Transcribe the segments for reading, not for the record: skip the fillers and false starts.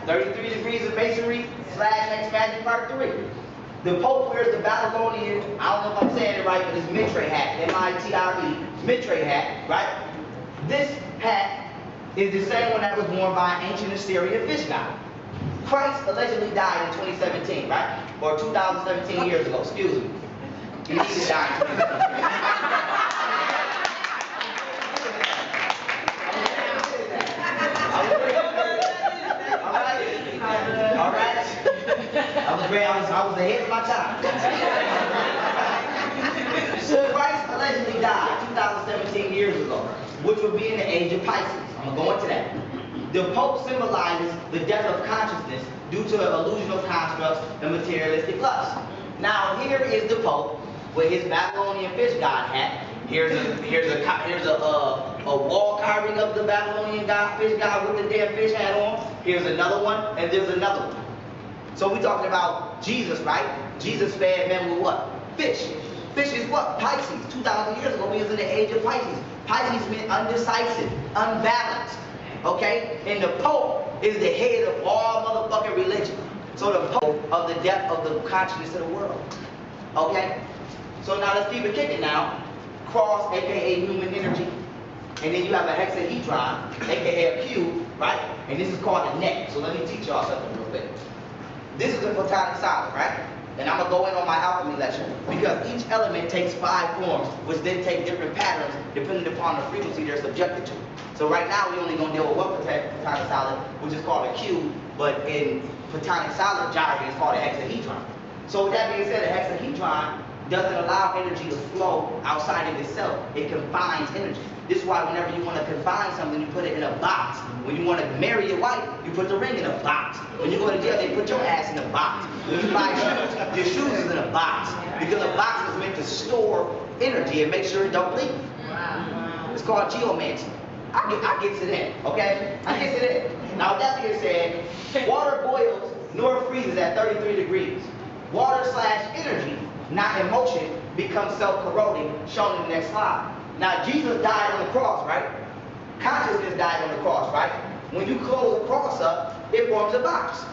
33 degrees of masonry / X magic part 3. The Pope wears the Babylonian, I don't know if I'm saying it right, but it's mitre hat, M-I-T-R-E, mitre hat, right? This hat is the same one that was worn by an ancient Assyrian fish god. Christ allegedly died in 2017, right? Or 2017 years ago, excuse me. He needed to die in 2017. I was ahead of my time. Christ allegedly died 2017 years ago, which would be in the age of Pisces. I'm going to go into that. The Pope symbolizes the death of consciousness due to the illusional constructs and materialistic lust. Now here is the Pope with his Babylonian fish god hat. Here's a wall carving of the Babylonian fish god with the damn fish hat on. Here's another one, and there's another one. So we're talking about Jesus, right? Jesus fed men with what? Fish. Fish is what? Pisces. 2,000 years ago, we was in the age of Pisces. Pisces meant undecisive, unbalanced. Okay? And the Pope is the head of all motherfucking religion. So the Pope of the depth of the consciousness of the world. Okay? So now let's keep it kicking now. Cross, aka human energy. And then you have a hexahedron, aka a cube, right? And this is called a net. So let me teach y'all something real quick. This is a platonic solid, right? And I'm going to go in on my alchemy lecture because each element takes 5 forms, which then take different patterns depending upon the frequency they're subjected to. So right now we're only going to deal with one platonic solid, which is called a cube, but in platonic solid jargon it's called a hexahedron. So with that being said, a hexahedron doesn't allow energy to flow outside of itself. It confines energy. This is why whenever you want to confine something, you put it in a box. When you want to marry your wife, you put the ring in a box. When you go to jail, they put your ass in a box. When you buy shoes, your shoes is in a box. Because a box is meant to store energy and make sure it don't leak. It's called geomancy. I get to that, okay? I get to that. Now with that being said, water boils nor freezes at 33 degrees. Water / energy, not emotion, becomes self-corroding, shown in the next slide. Now Jesus died on the cross, right? Consciousness died on the cross, right? When you close the cross up, it forms a box.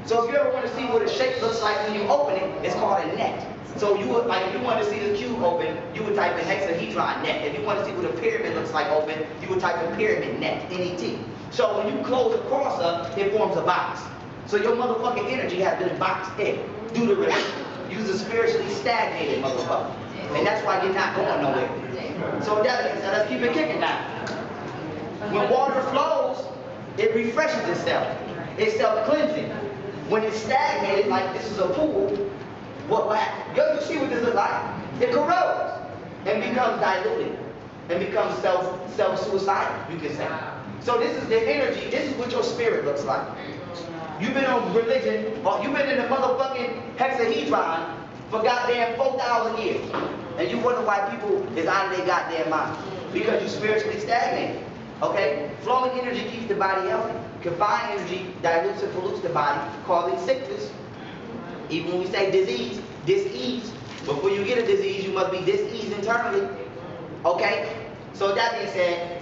So if you ever want to see what a shape looks like when you open it, it's called a net. So you would, like, if you want to see the cube open, you would type in hexahedron net. If you want to see what a pyramid looks like open, you would type in pyramid net, N-E-T. So when you close the cross up, it forms a box. So your motherfucking energy has been boxed in due to religion. You're a spiritually stagnated motherfucker. And that's why you're not going nowhere. So that, let's keep it kicking now. When water flows, it refreshes itself. It's self-cleansing. When it's stagnated, like this is a pool, what happens? You see what this is like? It corrodes and becomes diluted and becomes self-suicidal, you can say. So this is the energy, this is what your spirit looks like. You've been on religion, or you've been in the motherfucking hexahedron for goddamn 4,000 years. And you wonder why people is out of their goddamn mind. Because you spiritually stagnated. Okay? Flowing energy keeps the body healthy. Confined energy dilutes and pollutes the body, causing sickness. Even when we say disease, dis-ease. Before you get a disease, you must be dis-eased internally. Okay? So that being said,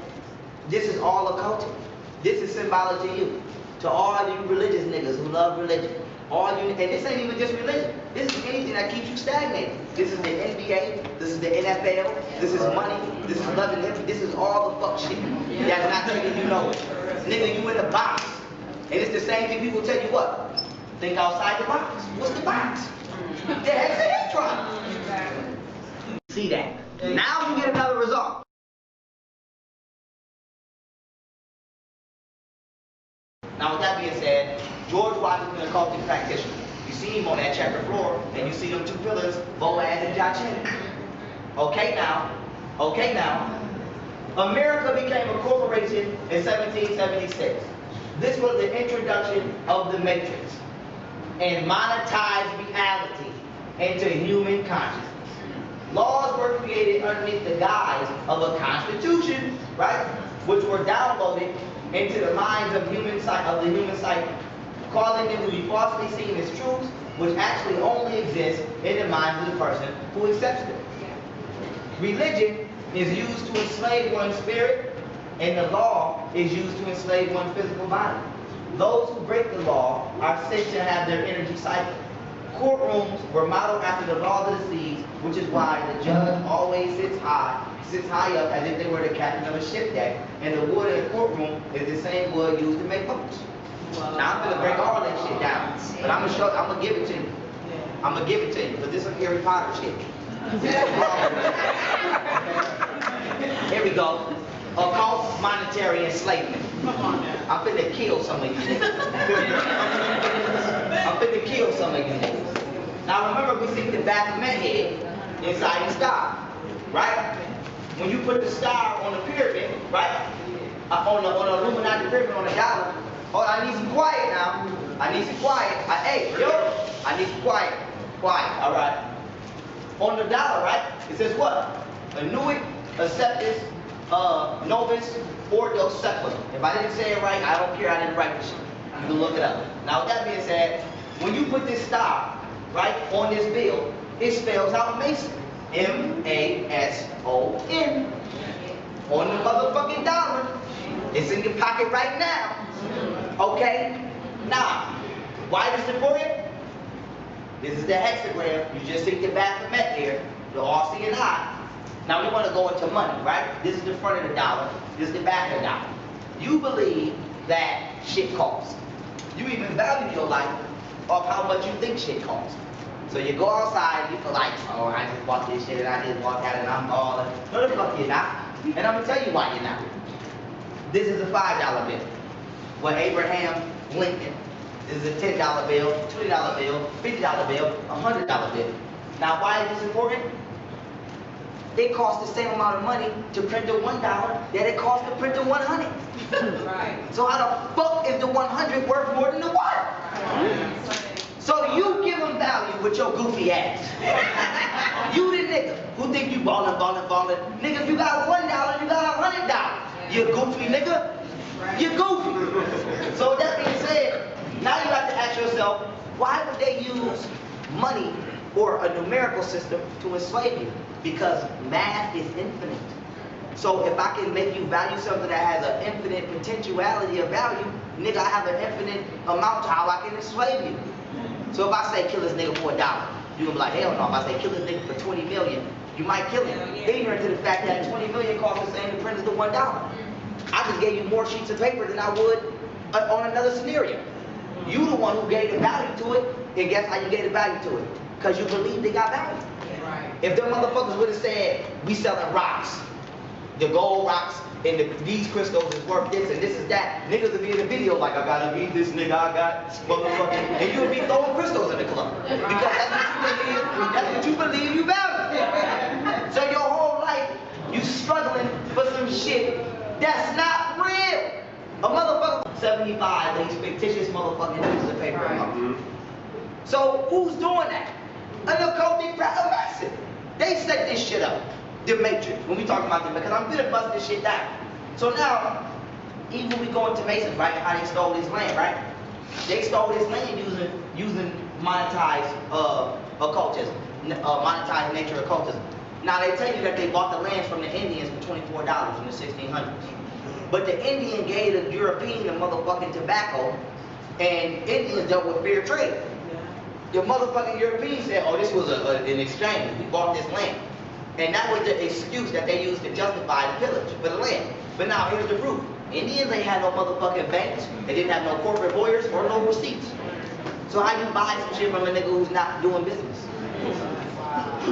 this is all occultic. This is symbolic to you. To all you religious niggas who love religion. All you, and this ain't even just religion. This is anything that keeps you stagnated. This is the NBA, this is the NFL, this is money, this is loving him, this is all the fuck shit. That's not treating you know it. Nigga, you in the box. And it's the same thing people tell you what? Think outside the box. What's the box? The hexahedron. See that? Now you get another result. Now with that being said, George Washington, occultic practitioner. You see him on that checker floor, and you see them 2 pillars, Boaz and Jachin. Okay now, America became a corporation in 1776. This was the introduction of the matrix and monetized reality into human consciousness. Laws were created underneath the guise of a constitution, right, which were downloaded into the minds of the human psyche, causing them to be falsely seen as truths, which actually only exist in the mind of the person who accepts them. Religion is used to enslave one's spirit, and the law is used to enslave one's physical body. Those who break the law are said to have their energy cycle. Courtrooms were modeled after the laws of the seas, which is why the judge always sits high up as if they were the captain of a ship deck, and the wood in the courtroom is the same wood used to make boats. Now I'm gonna break all that shit down, but I'm gonna give it to you. I'm gonna give it to you, because this is Harry Potter shit. Here we go. Occult monetary enslavement. I'm finna kill some of you niggas. I'm finna kill some of you niggas. Now remember, we see the Baphomet head inside the star, right? When you put the star on the pyramid, right? On the Illuminati pyramid on the dollar. Oh, I need some quiet now. I need some quiet. Hey, yo, I need some quiet. Quiet, all right. On the dollar, right? It says what? Annuit, acceptus, novus, ordo sequum. If I didn't say it right, I don't care. I didn't write this shit. You can look it up. Now, with that being said, when you put this star, right, on this bill, it spells out Mason. M-A-S-O-N. On the motherfucking dollar. It's in your pocket right now. Okay? Now, why is this important? This is the hexagram. You just see the Baphomet here, the RC and I. Now we want to go into money, right? This is the front of the dollar. This is the back of the dollar. You believe that shit costs. You even value your life off how much you think shit costs. So you go outside and you feel like, oh, I just bought this shit and I just walked out and I'm balling. No, the fuck you're not. And I'm going to tell you why you're not. This is a $5 bill. Well, Abraham Lincoln. This is a $10 bill, $20 bill, $50 bill, $100 bill. Now, why is this important? It costs the same amount of money to print the $1 that it costs to print the 100. Right. So how the fuck is the 100 worth more than the 1? Right. So you give them value with your goofy ass. You the nigga who think you ballin'. Nigga, if you got $1, you got $100. You goofy nigga. You goofy. So with that being said, now you have to ask yourself, why would they use money or a numerical system to enslave you? Because math is infinite. So if I can make you value something that has an infinite potentiality of value, nigga, I have an infinite amount to how I can enslave you. So if I say kill this nigga for $1, you're gonna be like, hell no. If I say kill this nigga for 20 million, you might kill him. Ignorant to the fact that 20 million costs the same to print as the $1. I just gave you more sheets of paper than I would on another scenario. You the one who gave the value to it, and guess how you gave the value to it? Because you believe they got value. Right. If them motherfuckers would have said, we selling rocks, the gold rocks, and these crystals is worth this and this is that, niggas would be in the video like, I gotta meet this nigga, I got motherfucking, and you would be throwing crystals in the club. Because that's what you believe you value. So your whole life, you struggling for some shit that's not real. A motherfucker 75 these fictitious motherfucking pieces of paper. Right. So who's doing that? An occultic mason. They set this shit up. The Matrix. When we talk about the because I'm gonna bust this shit down. So now, even when we go into Masons, right? How they stole this land, right? They stole this land using monetized occultism, monetized nature occultism. Now they tell you that they bought the lands from the Indians for $24 in the 1600s. But the Indian gave the European the motherfucking tobacco, and Indians dealt with fair trade. The motherfucking Europeans said, oh, this was an exchange. We bought this land. And that was the excuse that they used to justify the pillage for the land. But now here's the proof. Indians ain't had no motherfucking banks. They didn't have no corporate lawyers or no receipts. So how you buy some shit from a nigga who's not doing business?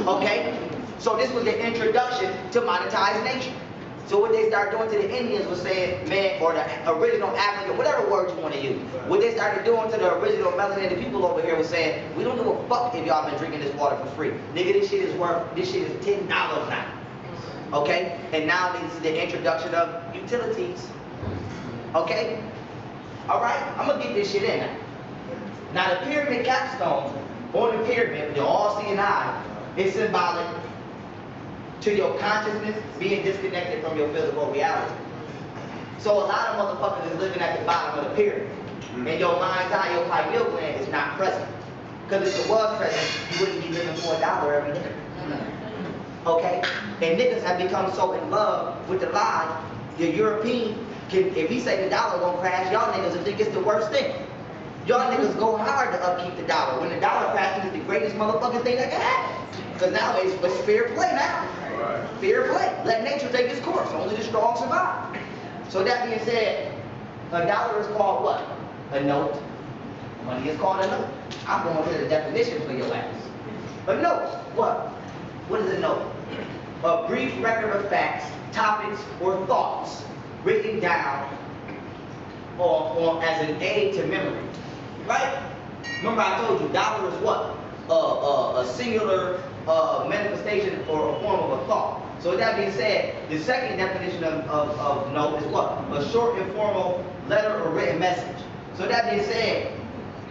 Okay? So this was the introduction to monetized nature. So what they started doing to the Indians was saying, man, or the original African, whatever word you want to use. What they started doing to the original melanated people over here was saying, we don't give a fuck if y'all been drinking this water for free. Nigga, this shit is $10 now. Okay? And now this is the introduction of utilities. Okay? Alright? I'm gonna get this shit in now. Now the pyramid capstone on the pyramid, the all seeing eye, is symbolic to your consciousness being disconnected from your physical reality. So a lot of motherfuckers is living at the bottom of the pyramid. And your mind's eye, your pineal gland is not present. Because if it was present, you wouldn't be living for $1 every day. Okay? And niggas have become so in love with the lie, the European If he say the dollar gonna crash, y'all niggas will think it's the worst thing. Y'all niggas go hard to upkeep the dollar. When the dollar crashes, it's the greatest motherfucking thing that can happen. Because now it's fair play now. Right. Fair play. Let nature take its course. Only the strong survive. So that being said, a dollar is called what? A note. Money is called a note. I'm going to the definition for your ass. A note. What? What is a note? A brief record of facts, topics, or thoughts written down as an aid to memory. Right? Remember I told you, dollar is what? A singular manifestation or a form of a thought. So with that being said, the second definition of note is what? A short, informal letter or written message. So that being said,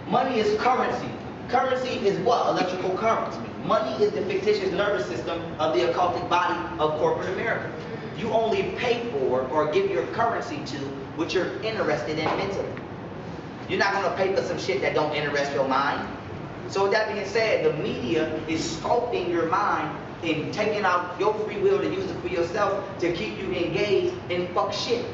money is currency. Currency is what? Electrical current. Money is the fictitious nervous system of the occultic body of corporate America. You only pay for or give your currency to what you're interested in mentally. You're not going to pay for some shit that don't interest your mind. So with that being said, the media is sculpting your mind and taking out your free will to use it for yourself to keep you engaged in fuck shit.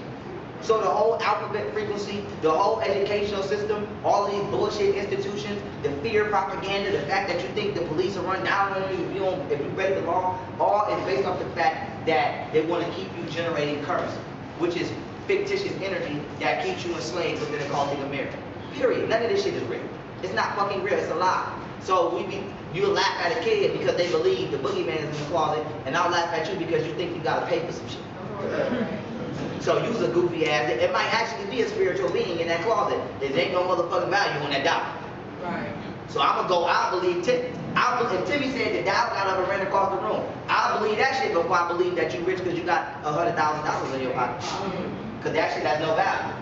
So the whole alphabet frequency, the whole educational system, all of these bullshit institutions, the fear propaganda, the fact that you think the police will run down on you if you break the law, all is based off the fact that they want to keep you generating currency, which is fictitious energy that keeps you enslaved within a cultic America. Period. None of this shit is real. It's not fucking real. It's a lie. So you laugh at a kid because they believe the boogeyman is in the closet, and I'll laugh at you because you think you gotta pay for some shit. So you's a goofy ass. It might actually be a spiritual being in that closet. There ain't no motherfucking value in that dollar. Right. So I believe Timmy. If Timmy said the dollar got up and ran across the room, I believe that shit before I believe that you rich because you got $100,000 in your pocket. Because that shit has no value.